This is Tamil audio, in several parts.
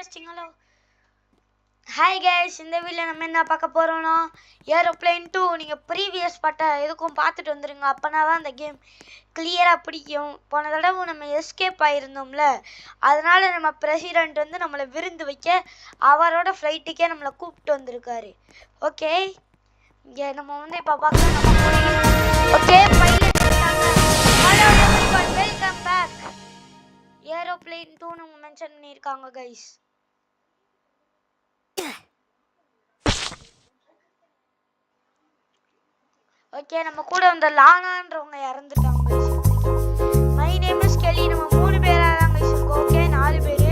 Testing hello hi guys. இந்த வீடியோவில் நம்ம என்ன பார்க்க போகிறோன்னா ஏரோப்ளேன் 2 நீங்கள் ப்ரீவியஸ் பட்ட எதுக்கும் பார்த்துட்டு வந்துடுங்க. அப்போனா தான் அந்த கேம் கிளியராக பிடிக்கும். போன தடவை நம்ம எஸ்கேப் ஆகிருந்தோம்ல, அதனால் நம்ம பிரசிடெண்ட் வந்து நம்மளை விருந்து வைக்க அவரோட ஃப்ளைட்டுக்கே நம்மளை கூப்பிட்டு வந்திருக்காரு. ஓகே, இங்கே நம்ம வந்து இப்போ பார்க்கலாம். நம்ம okay pilot welcome back. Aeroplane 2 நம்ம மென்ஷன் பண்ணியிருக்காங்க கைஸ். ஓகே, நம்ம கூட வந்த லானான்றவங்க இறந்துட்டாங்க guys. My name is Kelly. நம்ம 3 பேரா தான் கைஸ் இருக்கோம். ஓகே, 4 பேரு.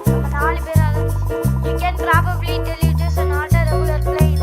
நம்ம 4 பேரா தான். You can probably tell you just not a regular plane.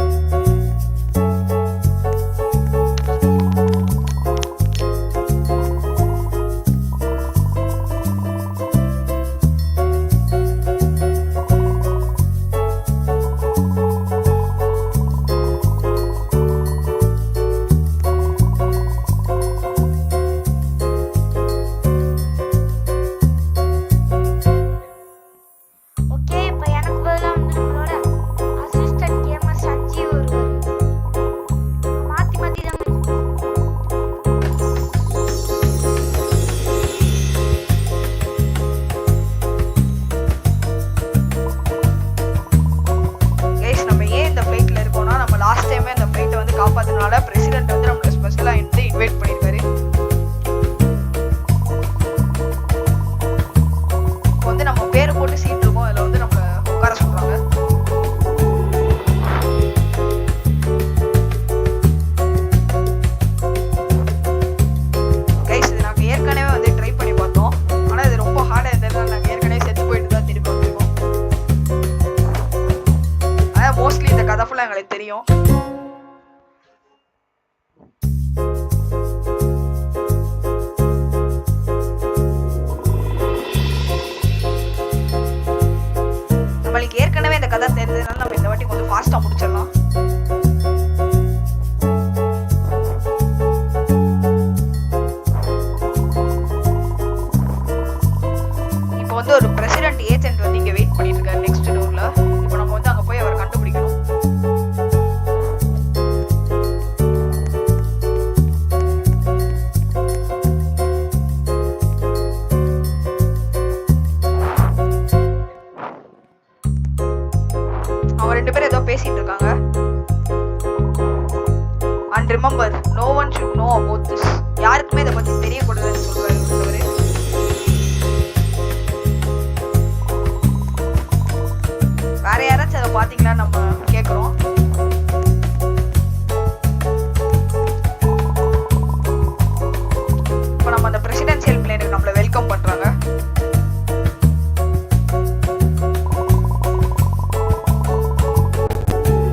காப்பாத்தினால பிரசிடென்ட் வந்து நம்மள ஸ்பெஷலா இன்வைட் பண்ணிருக்காரு. வந்து நம்ம பேரை போட்டு சீட் இருக்கும், அதுல வந்து நம்ம உட்கார சொல்றாங்க. கைஸ், இது நாங்க ஏற்கனவே வந்து ட்ரை பண்ணி பார்த்தோம். ஆனா இது ரொம்ப ஹார்டா இருந்ததுனால நாங்க ஏற்கனவே செத்து போயிட்டு தான் திருப்பி வந்திருக்கோம். ஆனா மோஸ்ட்லி இந்த கதை ஃபுல்லா எங்களுக்கு தெரியும். நம்மளுக்கு ஏற்கனவே இந்த கதை தெரிஞ்சதுனால நம்ம இந்த வாட்டி கொஞ்சம் ஃபாஸ்டா முடிச்சிடலாம். இப்போ வந்து ஒரு பிரசிடென்ட் ஏஜென்ட் வந்து இங்க வெயிட் பண்ணிட்டு இருக்காரு நெக்ஸ்ட் டோர்ல. இப்போ நம்ம வந்து அங்க போய் அவரை கண்டுபிடிக்கணும். அவங்க 2 பேரும் ஏதோ பேசிட்டு இருக்காங்க. And remember, no one should know about this. யாருக்குமே இதை பத்தி தெரியக்கூடாதுன்னு சொல்றாரு ஒருத்தவர். வேற யாராச்சும் அதை பாத்தீங்களா நம்ம கேக்குறோம். இப்போ நம்ம அந்த பிரசிடென்சியல் பிளேனுக்கு நம்மள வெல்கம் பண்றாங்க.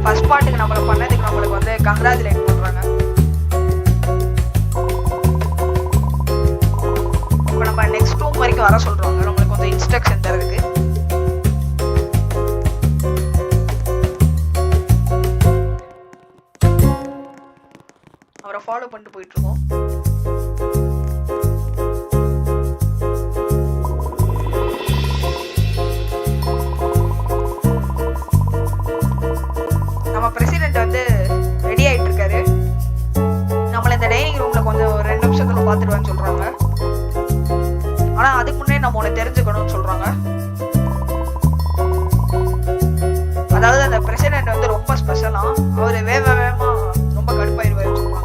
ஃபர்ஸ்ட் பார்ட்டுக்கு நம்மள பண்ணதுக்கு நம்மளுக்கு வந்து கங்க்ராச்சுலேட் பண்றாங்க. இப்போ நம்ம நெக்ஸ்ட் ரூம் வரைக்கும் வர சொல்றாங்க, நம்மளுக்கு வந்து இன்ஸ்ட்ரக்ஷன் தரதுக்கு. அவரை ஃபாலோ பண்ணிட்டு போயிட்டு இருக்கோம். நம்ம பிரசிடென்ட் வந்து ரெடி ஆயிட்டு இருக்காரு. நம்மள இந்த டைனிங் ரூம்ல கொஞ்சம் 2 நிமிஷத்துல பாத்துடுவான்னு சொல்றாங்க. ஆனா அதுக்கு முன்னே நம்ம ஒண்ணு தெரிஞ்சுக்கணும்னு சொல்றாங்க. அதாவது அந்த பிரசிடென்ட் வந்து ரொம்ப ஸ்பெஷலா, அவரு வேகமா ரொம்ப கடுப்பாயிருவாருன்னு சொல்றாங்க.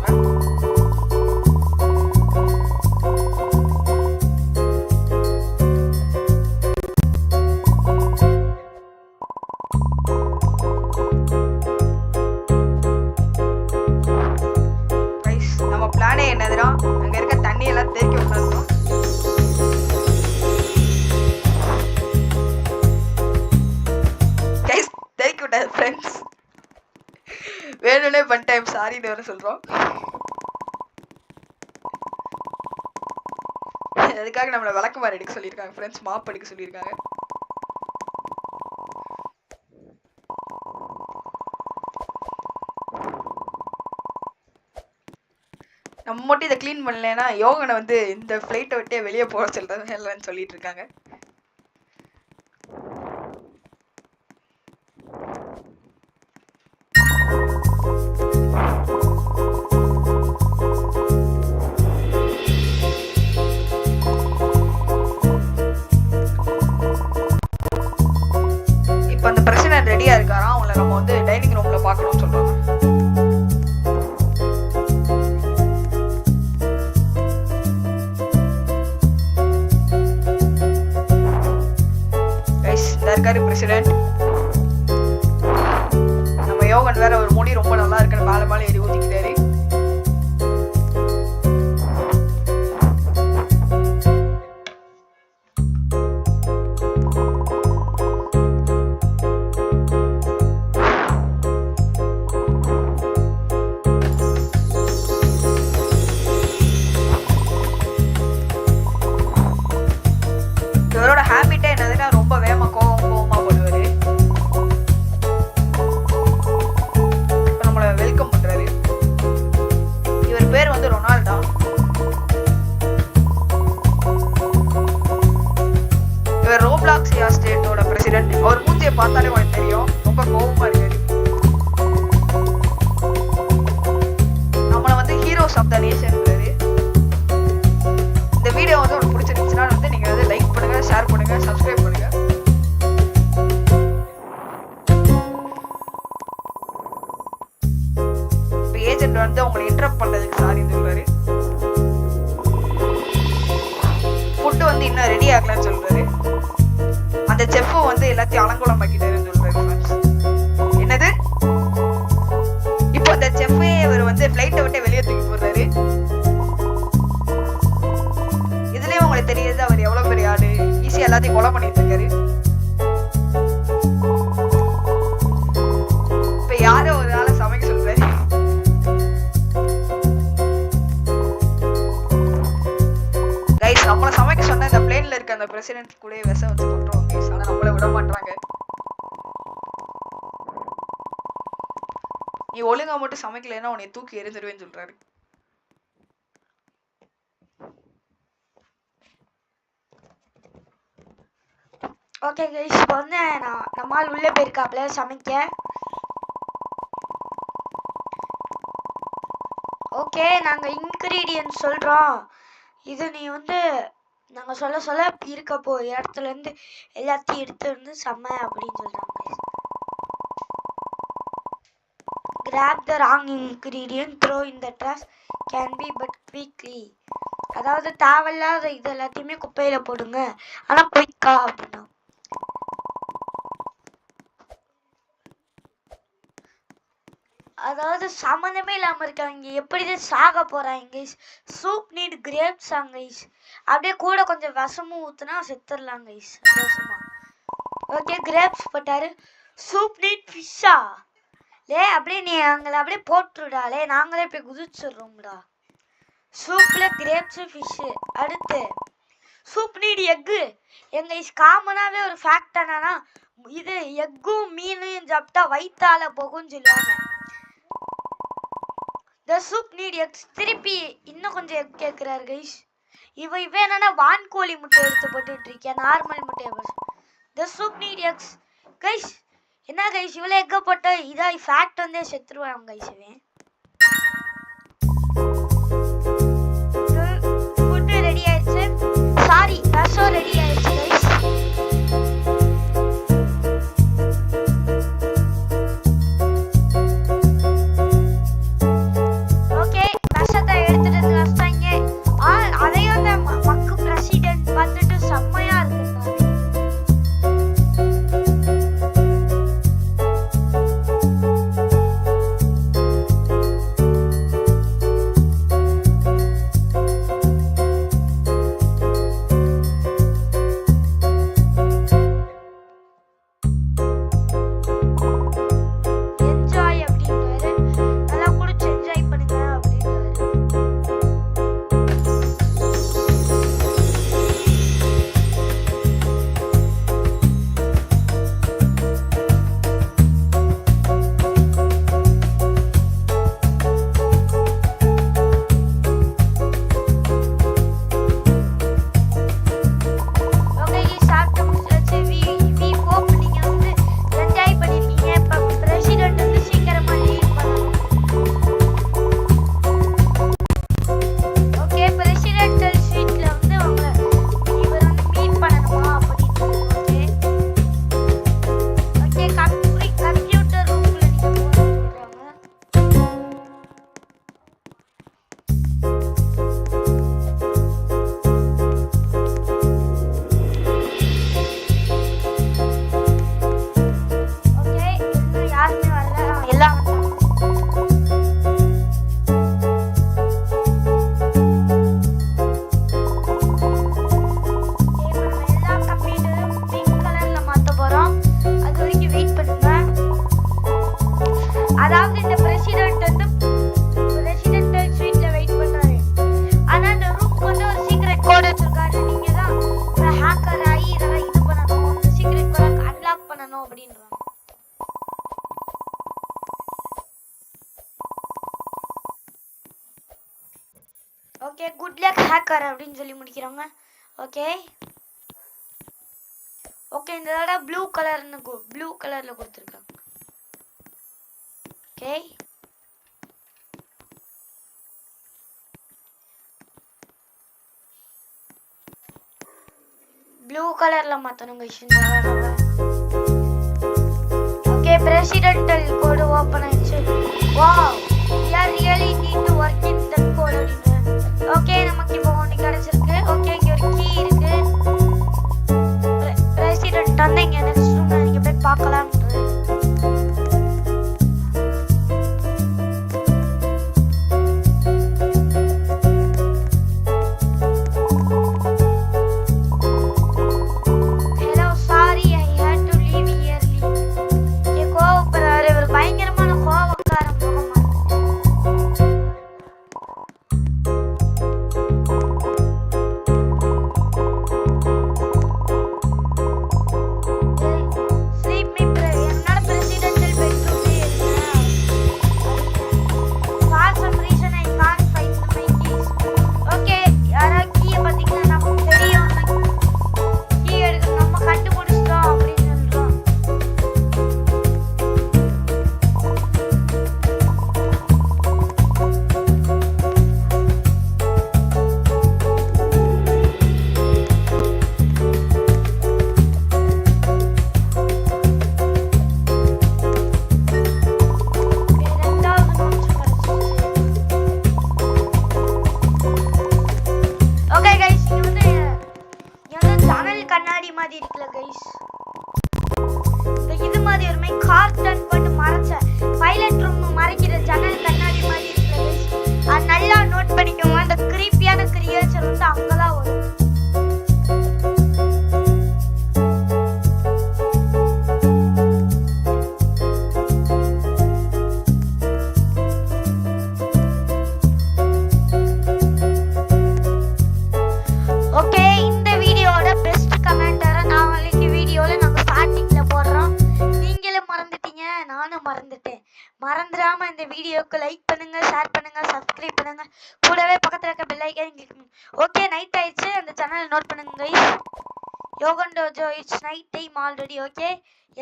பிளானே என்னதுன்னா, அங்க இருக்க தண்ணி எல்லாம் தேக்கி விடணும். கைஸ், தேக்கி விட்டாது ஃப்ரெண்ட்ஸ். வேணும்னே ஒன் டைம் சாரின்னு வர சொல்றோம். அதுக்காக நம்மள விளக்குமாறு எடுக்க சொல்லியிருக்காங்க ஃப்ரெண்ட்ஸ், மாப் எடுக்க சொல்லியிருக்காங்க. நம்ம மட்டும் இதை க்ளீன் பண்ணலைன்னா யோகனை வந்து இந்த ஃப்ளைட்டை விட்டே வெளியே போக சொல்றது இல்லைன்னு சொல்லிட்டு இருக்காங்க. இப்போ அந்த பிரசிடென்ட் ரெடியா இருக்காராம். அவங்கள நம்ம வந்து டைனிங் ரூம்ல பார்க்கணும்னு சொல்றாங்க. இருக்காரு பிரசிடென்ட். நம்ம யோகன் வேற ஒரு முடி ரொம்ப நல்லா இருக்குன்னு மேல மேல ஏறி ஊத்திக்கிட்டாரு. இவரோட ஹேபிட்டே என்னதுன்னா ரொம்ப வேகமா கோவமா போடுவாரு. இப்ப நம்மள வெல்கம் பண்றாரு. இவர் பேர் வந்து ரொனால்டோ. இவர் ரோப்ளாக்ஸியா ஸ்டேட்டோட பிரசிடென்ட். அவர் மூஞ்சியை பார்த்தாலே உங்களுக்கு தெரியும் ரொம்ப கோவமா இருக்காரு. நம்மள வந்து ஹீரோஸ் ஆஃப் த நேஷன். இந்த வீடியோ வந்து உங்களுக்கு பிடிச்சிருந்துச்சுன்னா வந்து நீங்க வந்து லைக் பண்ணுங்க, ஷேர் பண்ணுங்க, சப்ஸ்கிரைப் பண்ணுங்க. ஏஜென்ட் வந்து உங்களை இன்டரப்ட் பண்ணதுக்கு சாரி சொல்றாரு. ஃபுட்டு வந்து இன்னும் ரெடி ஆகலன்னு சொல்றாரு. அந்த செஃப் வந்து எல்லாத்தையும் அலங்கோலம் ஆக்கிட்டாருன்னு சொல்றாரு. என்னது? இப்போ அந்த செஃப்பே இவர் வந்து ஃப்ளைட்டை விட்டு வெளியே தூக்கி போடுறாரு. இதுலயே உங்களுக்கு தெரியுது அவர் எவ்வளவு பெரிய ஆளு. ஈஸியா எல்லாத்தையும் கொலை பண்ணிட்டு இருக்காரு. இப்ப யாரோ ஒரு ஆளை சமைக்க சொல்றாரு. கைஸ் நம்மள சமைக்க சொன்ன இந்த பிளேன்ல இருக்க அந்த பிரசிடென்ட் கூட விஷம் வச்சு கொண்டுருவாங்க கைஸ். ஆனா நம்மள விட மாட்டாங்க. நீ ஒழுங்கா மட்டும் சமைக்கலைன்னா உன்னை தூக்கி எறிஞ்சிருவேன்னு சொல்றாரு. ஓகே கைஸ், இப்போ வந்து நம்மால் உள்ளே போயிருக்காப்ல சமைக்க. ஓகே, நாங்கள் இன்க்ரீடியன்ட் சொல்கிறோம். இது நீ வந்து நாங்கள் சொல்ல சொல்ல இருக்கப்போ இடத்துலேருந்து எல்லாத்தையும் எடுத்து வந்து செம்ம அப்படின்னு சொல்கிறாங்க. Grab the wrong ingredient throw in the trash can be but quickly. அதாவது தேவையில்லாத இது எல்லாத்தையுமே குப்பையில் போடுங்க, ஆனால் குயிக்கா அப்படின்னா. அதாவது சம்மந்தமே இல்லாமல் இருக்காங்க. எப்படிதான் சாக போகிறாங்க. Soup need grapes guys. அப்படியே கூட கொஞ்சம் விஷமும் ஊற்றுனா செத்துடலாம் கைஸ் சந்தோஷமா. ஓகே, கிரேப்ஸ் போட்டாரு. சூப் நீட் ஃபிஷ்ஷா லே, அப்படியே நீ அங்கே அப்படியே போட்டுருடாலே, நாங்களே போய் குதிச்சிடுறோம்டா. சூப்பில் கிரேப்ஸு ஃபிஷ்ஷு. அடுத்து சூப் நீட் எக்கு. எங்கள் காமனாகவே ஒரு ஃபேக்ட் என்னன்னா, இது எக்கும் மீனையும் சாப்பிட்டா வயிற்றால போகும்னு சொல்லுவாங்க. த சூப் நீட் எக்ஸ். திருப்பி இன்னும் கொஞ்சம் எக் கேட்குறாரு கைஸ். இவன் என்னன்னா வான்கோழி முட்டை எடுத்து போட்டுட்டு இருக்கேன், நார்மல் முட்டையை. த சூப் நீட் எக்ஸ் கைஸ். என்ன கைஸ் இவ்வளோ எக்க போட்ட இதாக ஃபேக்ட் வந்து செத்துருவாங்க கைஸ். இவன் ஃபுட்டு ரெடி ஆயிடுச்சு. சாரி, ரசம் ரெடி ஆயிடுச்சு கைஸ். ஓகே, ரசத்தை எடுத்துட்டு வந்து வச்சிட்டாங்க. அதையும் அந்த மக்கு பிரசிடென்ட் பார்த்துட்டு செம்மையா இருக்குங்க. ஓகே குட் லக் ஹேக்கர் அப்படின்னு சொல்லி முடிக்கிறாங்க. ஓகே ஓகே இந்த தடவை ப்ளூ கலர்ல கொடுத்துருக்காங்க. ஓகே ப்ளூ கலர்ல மாத்தணும் guys இந்த தடவை. ஓகே பிரசிடென்டல் கோடு ஓபன் ஆயிடுச்சு. Wow we are really need to work in that code அப்படின்னு. ஓகே நமக்கு இப்போ ஒன்று கிடைச்சிருக்கு. ஓகே இங்க ஒரு கீ இருக்கு. பிரசிடென்ட் வந்து இங்க நெக்ஸ்ட் ரூம்ல நீங்க போய் பார்க்கலாம். கண்ணாடி மாதிரி இருக்குல்ல கைஸ், இது மாதிரி ஒரு மாதிரி கார்டன் போட்டு மறைச்ச பைலட் ரூம் மறைக்கிற ஜன்னல் கண்ணாடி மாதிரி இருக்குல்ல கைஸ், அது நல்லா நோட் பண்ணிக்கோங்க. அந்த கிரீப்பியான கிரியேச்சர் வந்து அங்கதான் வரும். மறந்துடாம இந்த வீடியோக்கு லைக் பண்ணுங்க, ஷேர் பண்ணுங்க, சப்ஸ்கிரைப் பண்ணுங்க, கூடவே பக்கத்துல இருக்க பெல் ஐகான் கிளிக் பண்ணுங்க. ஓகே நைட் ஆயிடுச்சு, அந்த சேனலை நோட் பண்ணுங்க கைஸ். யோகன் டோஜோ it's night time already. Okay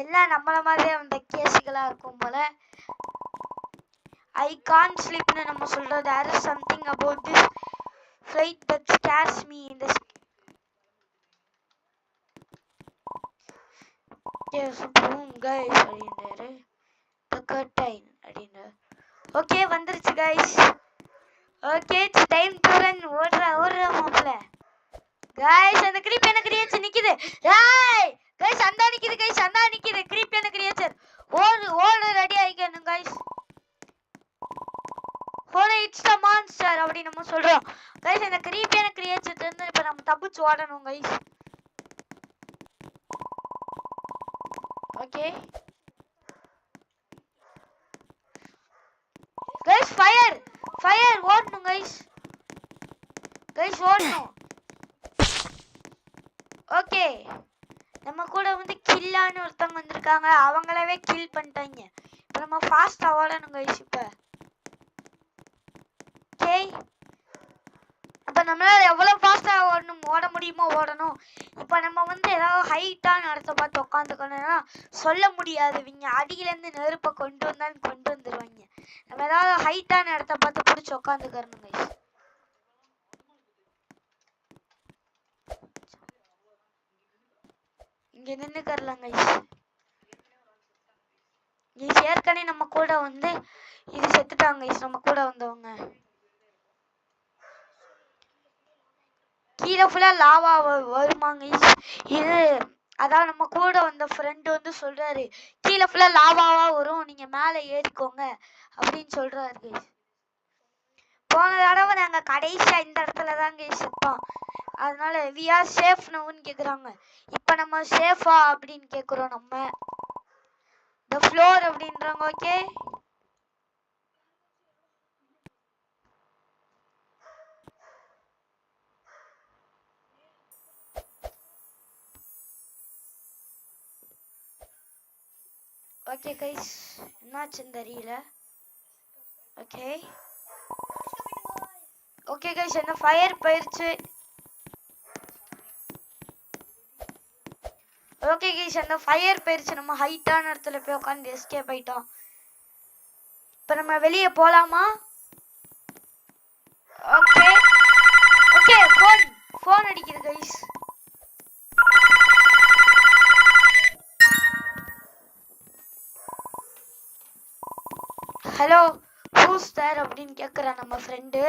எல்லாம் நம்மள மாதிரியே அந்த கேஸுகளா இருக்கும் போல. ஐ கான்ட் ஸ்லீப்னு நம்ம சொல்றது. There is something about this flight that scares me in the S room guys அப்படின்றாரு. curtain அப்படினா ஓகே வந்துருச்சு guys. Okay it's time to run. ஓடுற மாப்ள गाइस. அந்த கிரீப் என்ன கிரியேச்சர் நிக்குது. ஏய் गाइस அந்த நிக்குது गाइस, அந்த நிக்குது கிரீப் என்ன கிரியேச்சர். ஓடு ரெடி ஆயிக்கணும் गाइस. ஓடு இட்ஸ் தி மான்ஸ்டர் அப்படி நம்ம சொல்றோம் गाइस. அந்த கிரீப் என்ன கிரியேச்சர் இருந்து இப்ப நம்ம தப்பிச்சு ஓடணும் गाइस. ஓகே guys fire ஓடணும் guys ஓடணும். ஓகே நம்ம கூட வந்து கில்லான்னு ஒருத்தவங்க வந்திருக்காங்க, அவங்களவே கில் பண்ணிட்டாங்க. இப்போ நம்ம ஃபாஸ்டா ஓடணும் guys. இப்போ ஓகே அப்ப நம்மளால எவ்வளவு ஃபாஸ்டா ஓட முடியுமோ ஓடணும். இப்போ நம்ம வந்து ஏதாவது ஹைட்டான இடத்த பார்த்து உட்காந்துக்கணும்னா சொல்ல முடியாது, இவங்க அடியில இருந்து நெருப்பை கொண்டு வந்தாலும் கொண்டு வந்துருவாங்க. நம்ம ஏதாவது ஹைட்டான இடத்த பார்த்து பிடிச்சி உட்காந்துக்கணும் guys. இங்க நின்னுக்கறலாம் guys. ஏற்கனவே நம்ம கூட வந்து இது செத்துட்டாங்க guys, நம்ம கூட வந்தவங்க. கீழே ஃபுல்லா லாவா வருமாங்க இது. அதான் நம்ம கூட வந்த ஃப்ரெண்ட் வந்து சொல்றாரு கீழே ஃபுல்லா லாவாவா வரும், நீங்க மேலே ஏறிக்கோங்க அப்படின்னு சொல்றாரு guys. போன தடவை நாங்க கடைசியா இந்த இடத்துல தான் guys செத்தோம். அதனால we are safe nowன்னு கேக்குறாங்க. இப்போ நம்ம சேஃபா அப்படின்னு கேக்குறோம். நம்ம the floor அப்படின்றாங்க. ஓகே ஓகே கைஸ் என்னாச்சுன்னு தெரியல. ஓகே ஓகே கைஸ் என்ன ஃபயர் போயிருச்சு. ஓகே கைஸ் அந்த ஃபயர் போயிருச்சு. நம்ம ஹைட்டான இடத்துல போய் உட்காந்து எஸ்கேப் ஆயிட்டோம். இப்போ நம்ம வெளியே போலாமா? ஓகே ஓகே ஃபோன் அடிக்குது கைஸ். ஹலோ ஹூஸ் தேர் அப்படின்னு கேட்குறான் நம்ம ஃப்ரெண்டு.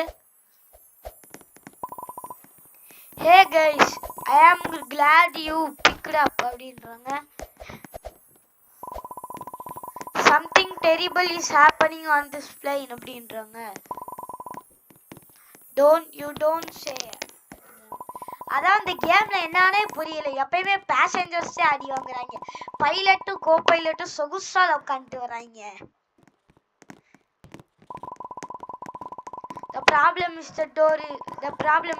ஹே கைஸ் ஐ ஆம் கிளாட் யூ பிக்ட் அப் அப்படின்றாங்க. Something terrible is happening on this plane அப்படின்றாங்க. Don't say. அதான் இந்த கேம்ல என்னன்னே புரியல. எப்பயுமே பேசஞ்சர்ஸே அடி வாங்குறாங்க. பைலட்டும் கோ பைலட்டும் சொகுசால உட்காந்துட்டு வராங்க. The problem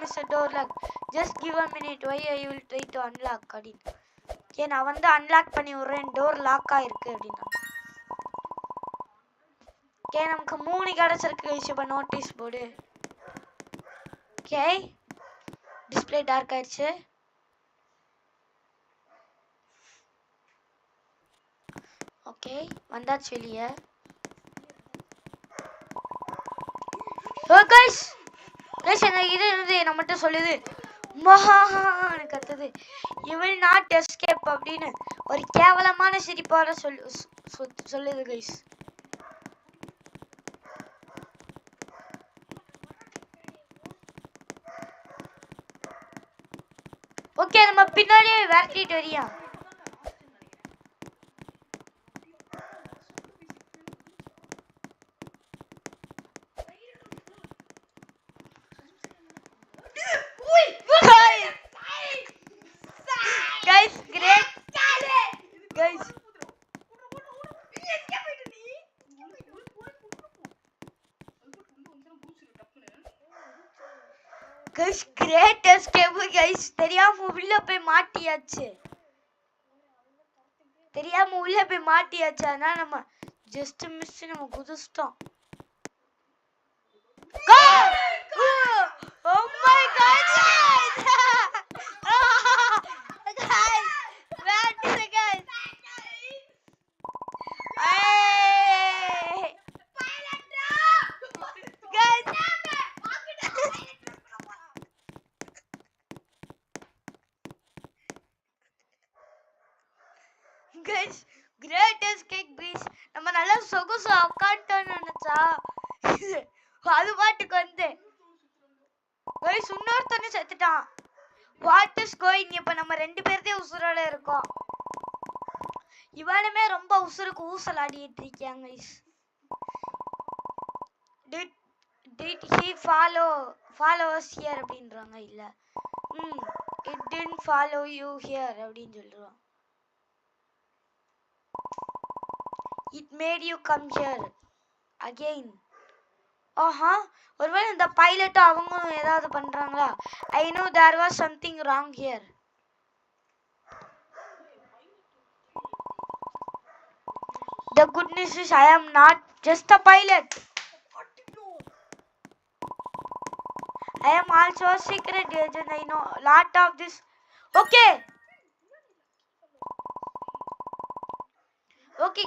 is the door lock. Just give a minute. Why I will try to unlock அப்படின்னு. ஓகே நான் வந்து அன்லாக் பண்ணி விடுறேன். டோர் லாக் ஆயிருக்கு அப்படின்னா. ஓகே நமக்கு 3 கிடைச்சிருக்கு. இப்போ notice board. Okay display dark ஆயிடுச்சு. ஓகே வந்தாச்சு வெளியே. கைஸ் எனக்கு இது நம்மகிட்ட சொல்லுது மகான்னு கத்துது. யூ வில் நாட் எஸ்கேப் அப்படின்னு ஒரு கேவலமான சிரிப்போட சொல்லுது கைஸ். ஓகே நம்ம பின்னாடியே விரட்டிட்டு வரியா. Guys, great. Guys. Guys, great escape guys. தெரியாம உள்ள போய் மாட்டியாச்சு. அதனால நம்ம ஜஸ்ட் மிஸ் நம்ம குதிச்சிட்டோம். Oh my god guys. Guys, where is the guys? Hey! Pilot guys. Guys, great escape guys. நம்ம நல்லா சொகுசா உட்கார்ந்தோம்னு நினைச்சா அது பாட்டுக்கு வந்து guys இன்னொருத்தனை செத்துட்டான். What is going? இப்ப நம்ம 2 பேர்தே உசுரோட இருக்கோம். இவனுமே ரொம்ப உசுருக்கு ஊசலாடிட்டு இருக்காங்க guys. Did he follow us here அப்படின்றாங்க. இல்ல it didn't follow you here அப்படின்னு சொல்றோம். It made you come here again. ஒருவேளை இந்த பைலட் அவங்களும் ஏதாவது பண்றாங்களா? I know there was something wrong here. The good news is I am not just a pilot. I am also a secret agent. I know a lot of this. Okay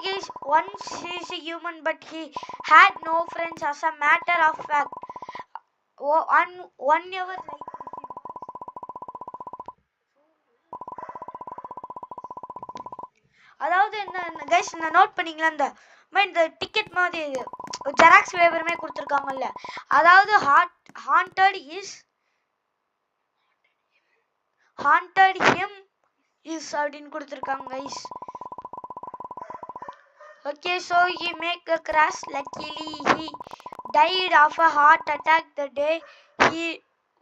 guys, once he is a human but he had no friends. As a matter of fact, one never liked him. அதாவது என்ன guys நான் நோட் பண்ணீங்களா? இந்த டிக்கெட் மாதிரி ஜெராக்ஸ் பேப்பருமே கொடுத்துருக்காங்கல்ல. அதாவது haunted him is அப்படின்னு கொடுத்துருக்காங்க guys. Okay, so he make a crash. Luckily, he died of a heart attack the day he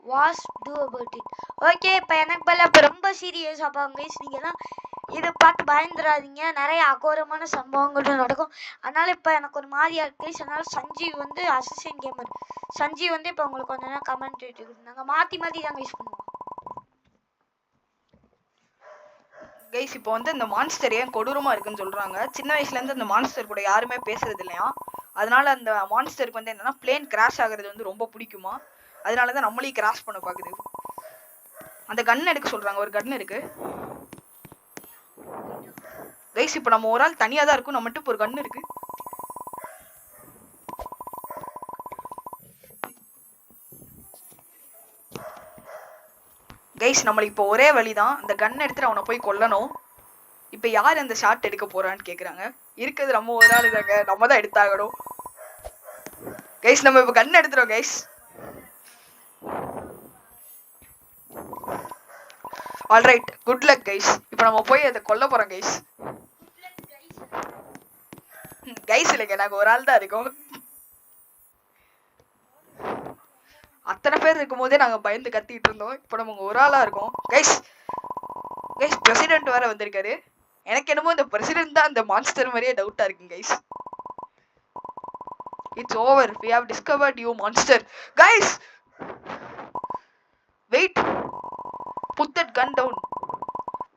was do about it. Okay, இப்போ எனக்கு பல ரொம்ப சீரியஸ் ஆப்பாங்க guys. நீங்கலாம் இதை பார்த்து பயந்துடாதீங்க. நிறைய அகோரமான சம்பவங்களும் நடக்கும். அதனால இப்போ எனக்கு ஒரு மாதிரியா இருக்கு guys. அதனால சஞ்சீவ் வந்து அசிஸ்டன்ட் கேமர் சஞ்சீவ் வந்து இப்போ உங்களுக்கு கொஞ்ச நேரம் கமெண்ட் எடுத்துக்கிட்டு மாற்றி தான் யூஸ் பண்ணுவோம். கைஸ் இப்போ வந்து இந்த மான்ஸ்டர் ஏன் கொடூரமா இருக்குன்னு சொல்றாங்க. சின்ன வயசுல இருந்து இந்த மான்ஸ்டர் கூட யாருமே பேசுறது இல்லையா. அதனால அந்த மான்ஸ்டருக்கு வந்து என்னன்னா பிளேன் கிராஷ் ஆகுறது வந்து ரொம்ப பிடிக்குமா. அதனாலதான் நம்மளையும் கிராஸ் பண்ண பாக்குது. அந்த கன் எடுக்க சொல்றாங்க. ஒரு கன் இருக்கு கைஸ். இப்ப நம்ம ஒரு ஆள் தனியா தான் இருக்கும். நம்மகிட்ட இப்போ ஒரு கன் இருக்கு. கைஸ் நம்மளுக்கு இப்போ ஒரே வழிதான், அந்த கன் எடுத்துட்டு அவனை போய் கொல்லணும். இப்ப யார் அந்த ஷாட் எடுக்க போறான்னு கேக்குறாங்க. இருக்கிறது நம்ம ஒரு ஆள் தாங்க, நம்ம தான் எடுத்தாகணும். கைஸ் நம்ம இப்ப கன் எடுத்துறோம் guys. Alright, good luck guys. இப்போ நம்ம போய் அதை கொல்ல போறோம் கைஸ். கைஸ் இல்லைங்க, நாங்க ஒரு ஆள் தான் இருக்கோம். அத்தனை பேர் இருக்கும் போதே நாங்க பயந்து கத்திட்டு இருந்தோம். இப்போ நம்ம ஒரு ஆளா இருக்கோம் கைஸ். கைஸ் பிரசிடென்ட் வேற வந்திருக்காரு. எனக்கு என்னமோ இந்த பிரசிடென்ட் தான் அந்த மான்ஸ்டர் மாதிரியே டவுட்டா இருக்குங்க guys. It's over. We have discovered you, monster. Guys, wait. Put that gun down.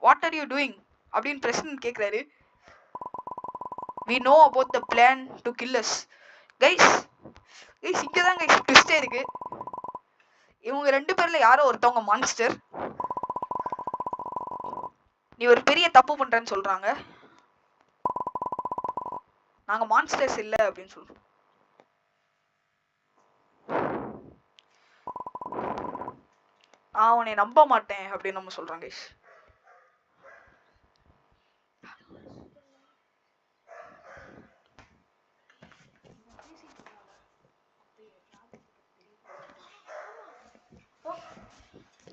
What are you doing? அப்படின் பிரசிடென்ட் கேக்குறாரு. We know about the plan to kill us. Guys, இங்க தான் guys twist இருக்கு. இவங்க ரெண்டு பேர்ல யாரோ ஒருத்தவங்க மான்ஸ்டர். நீ ஒரு பெரிய தப்பு பண்றேன்னு சொல்றாங்க. நாங்க மான்ஸ்டர்ஸ் இல்ல அப்படின்னு சொல்றோம். நான் உன்னை நம்ப மாட்டேன் அப்படின்னு நம்ம சொல்றோம் கைஸ்.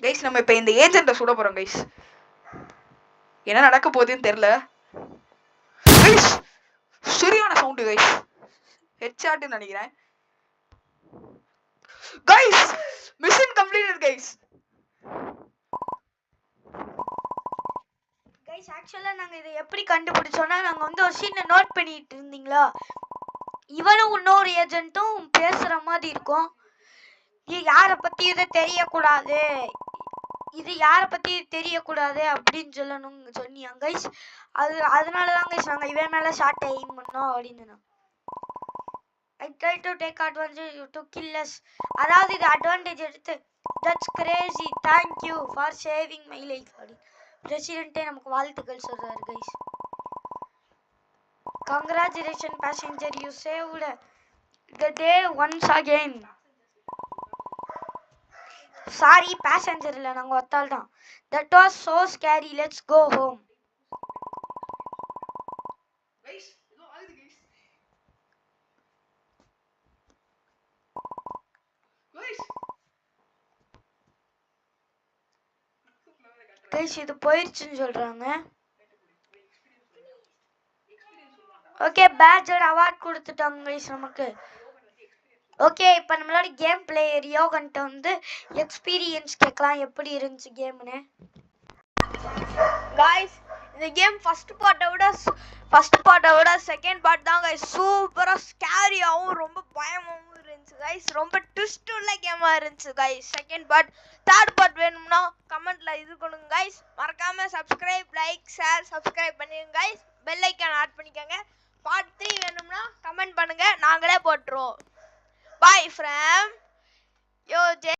கைஸ் நம்ம இப்ப இந்த ஏஜென்ட்ட சுட போறோம் கைஸ். என்ன நடக்க போகுதுன்னு தெரியல கைஸ். சரியான சவுண்ட் கைஸ். ஹெட்ஷாட்னு நினைக்கிறேன் guys. Mission completed guys. Guys ஆக்சுவலா நாங்க இதை எப்படி கண்டுபிடிச்சோம்னா, நாங்க வந்து ஒரு சீனை நோட் பண்ணிட்டு இருந்தீங்களா, இவனும் இன்னொரு ஏஜென்ட்டும் பேசுற மாதிரி இருக்கும். யாரை பத்தி இதை தெரியக்கூடாது, இது யாரை பத்தி தெரியக்கூடாது அப்படின்னு சொன்னீங்க கைஸ். அதனாலதான் கைஸ் நாங்க இவன் மேல ஷாட் எய்ம் பண்ணோம் அப்படின்னு. I try to take advantage to kill us. அதாவது இது அட்வான்டேஜ் எடுத்து that's crazy, thank you for saving my life அப்படி பிரசிடென்ட்டே நமக்கு வாழ்த்துக்கள் சொல்றாரு guys. Congratulations passenger, you saved the day once again. Sorry passenger இல்ல, நாங்க ஒத்தால் தான். That was so scary, let's go home. Guys இது போயிடுச்சுன்னு சொல்றாங்க. ஓகே பேட்ஜர் அவார்ட் கொடுத்துட்டாங்க கைஸ் நமக்கு. ஓகே இப்போ நம்மளோட கேம் பிளே ரியோகன்ட்ட வந்து எக்ஸ்பீரியன்ஸ் கேட்கலாம், எப்படி இருந்துச்சு கேம்னு. காய்ஸ் இந்த கேம் ஃபர்ஸ்ட் பார்ட்டை விட செகண்ட் பார்ட் தான் கைஸ் சூப்பரா ஸ்கேரியாவும் ரொம்ப பயமாவும் இருந்துச்சு கைஸ். ரொம்ப ட்விஸ்ட் உள்ள கேமா இருந்துச்சு guys second part. Third part வேணும்னா கமெண்ட்ல இது பண்ணுங்க கைஸ். மறக்காம சப்ஸ்கிரைப், லைக், ஷேர், சப்ஸ்கிரைப் பண்ணிருங்க கைஸ். பெல் ஐகான் ஆட் பண்ணிக்கோங்க. பார்ட் 3 வேணும்னா கமெண்ட் பண்ணுங்க, நாங்களே போட்டுருவோம். Bye from yo